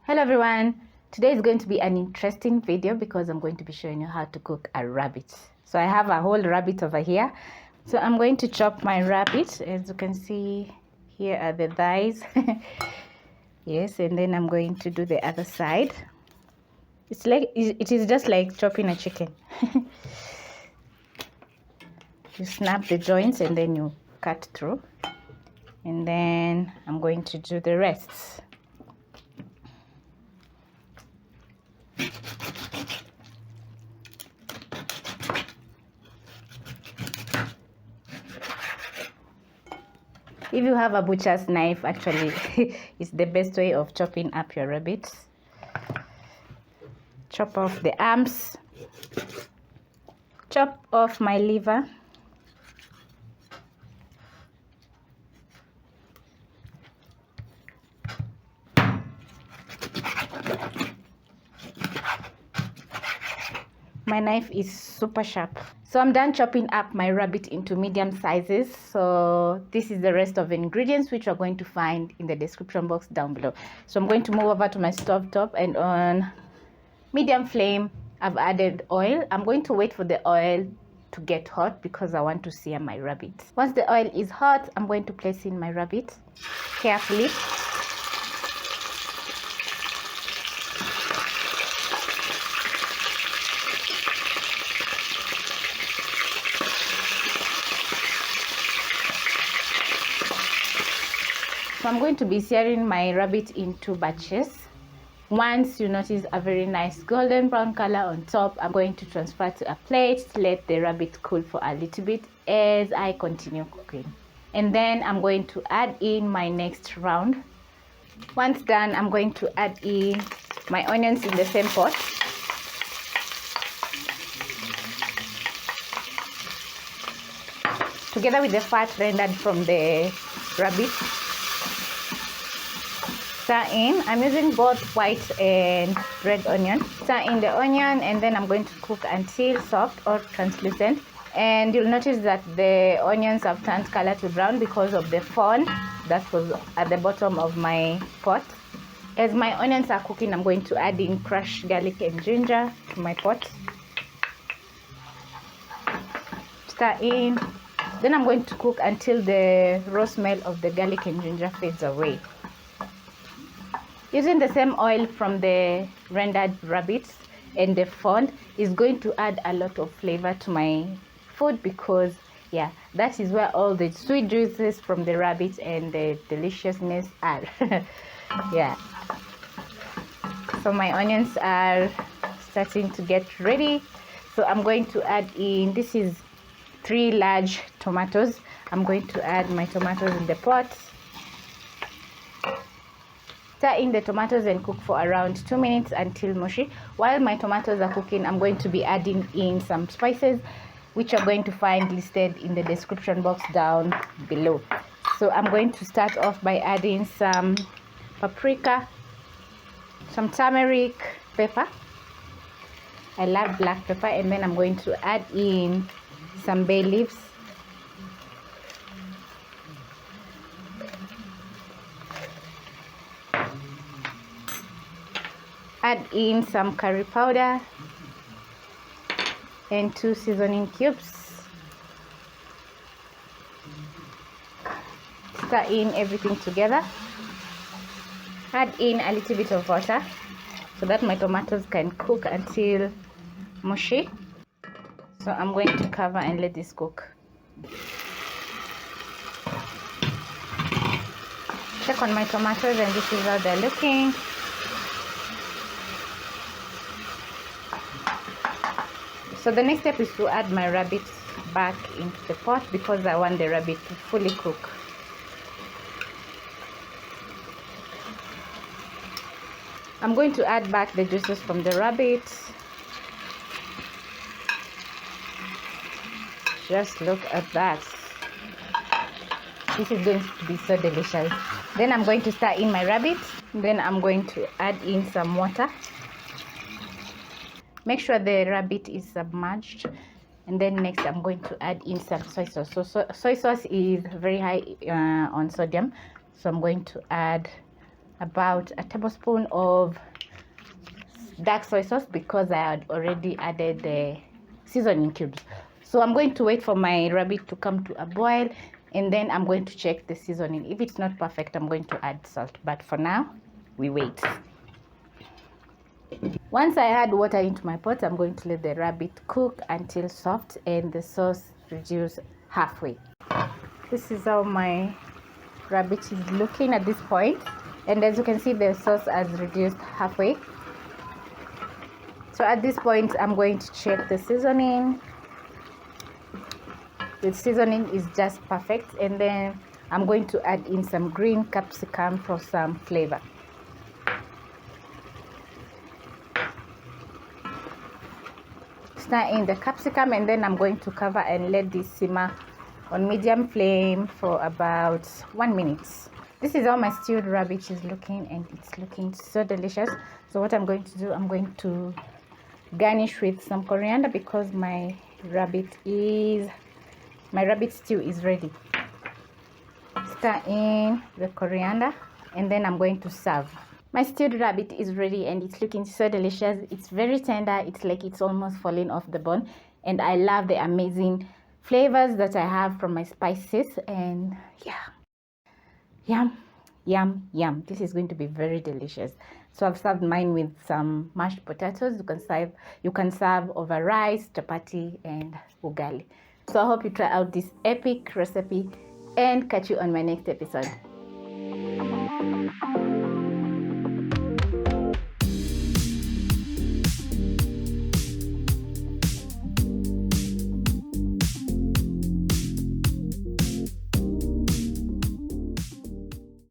Hello everyone, today is going to be an interesting video because I'm going to be showing you how to cook a rabbit. So I have a whole rabbit over here. So I'm going to chop my rabbit. As you can see, here are the thighs. Yes, and then I'm going to do the other side. It is just like chopping a chicken. You snap the joints and then you cut through. And then I'm going to do the rest. If you have a butcher's knife, actually, it's the best way of chopping up your rabbit. Chop off the arms. Chop off my liver. My knife is super sharp. So I'm done chopping up my rabbit into medium sizes. So this is the rest of the ingredients which you're going to find in the description box down below. So I'm going to move over to my stove top, and on medium flame I've added oil. I'm going to wait for the oil to get hot because I want to sear my rabbit. Once the oil is hot, I'm going to place in my rabbit carefully. So I'm going to be searing my rabbit in 2 batches. Once you notice a very nice golden brown color on top, I'm going to transfer to a plate, let the rabbit cool for a little bit as I continue cooking. And then I'm going to add in my next round. Once done, I'm going to add in my onions in the same pot. Together with the fat rendered from the rabbit. Stir in. I'm using both white and red onion. Stir in the onion, and then I'm going to cook until soft or translucent. And you'll notice that the onions have turned color to brown because of the fond that was at the bottom of my pot. As my onions are cooking, I'm going to add in crushed garlic and ginger to my pot. Stir in. Then I'm going to cook until the raw smell of the garlic and ginger fades away. Using the same oil from the rendered rabbits and the fond is going to add a lot of flavor to my food because, yeah, that is where all the sweet juices from the rabbit and the deliciousness are. Yeah. So my onions are starting to get ready. So I'm going to add in, this is 3 large tomatoes. I'm going to add my tomatoes in the pot. Stir in the tomatoes and cook for around 2 minutes until mushy. While my tomatoes are cooking, I'm going to be adding in some spices which you're going to find listed in the description box down below. So I'm going to start off by adding some paprika, some turmeric, pepper. I love black pepper. And then I'm going to add in some bay leaves. Add in some curry powder and 2 seasoning cubes. Stir in everything together. Add in a little bit of water so that my tomatoes can cook until mushy. So I'm going to cover and let this cook. Check on my tomatoes, and this is how they're looking. So the next step is to add my rabbit back into the pot because I want the rabbit to fully cook. I'm going to add back the juices from the rabbit. Just look at that. This is going to be so delicious. Then I'm going to stir in my rabbit. Then I'm going to add in some water. Make sure the rabbit is submerged. And then next I'm going to add in some soy sauce. Soy sauce is very high on sodium. So I'm going to add about a tablespoon of dark soy sauce because I had already added the seasoning cubes. So I'm going to wait for my rabbit to come to a boil, and then I'm going to check the seasoning. If it's not perfect, I'm going to add salt, but for now we wait. Once I add water into my pot, I'm going to let the rabbit cook until soft and the sauce reduce halfway. This is how my rabbit is looking at this point, and as you can see, the sauce has reduced halfway. So at this point, I'm going to check the seasoning. The seasoning is just perfect, and then I'm going to add in some green capsicum for some flavor. Stir in the capsicum, and then I'm going to cover and let this simmer on medium flame for about 1 minute. This is how my stewed rabbit is looking, and it's looking so delicious. So what I'm going to do, I'm going to garnish with some coriander because my rabbit stew is ready. Stir in the coriander, and then I'm going to serve. My stewed rabbit is ready, and it's looking so delicious. It's very tender. It's like it's almost falling off the bone, and I love the amazing flavors that I have from my spices. And yeah, yum, yum, yum. This is going to be very delicious. So I've served mine with some mashed potatoes. You can serve over rice, chapati, and ugali. So I hope you try out this epic recipe, and catch you on my next episode.